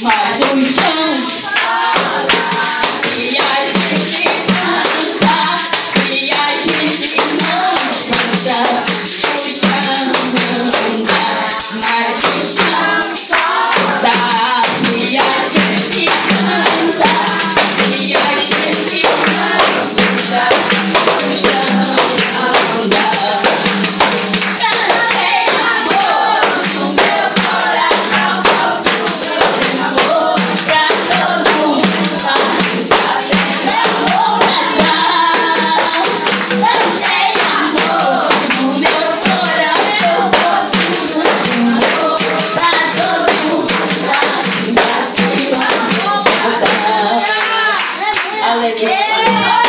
mais um chão. E a gente canta, e a gente não canta, o chão não dá, mais um chão dá. Se a gente canta, se a gente não canta, o chão não dá. Cantei amor no meu coração, amor pra todo mundo, tá vendo amor Natal. Cantei amor no meu coração, amor pra todo mundo, tá vendo amor Natal. Aleluia.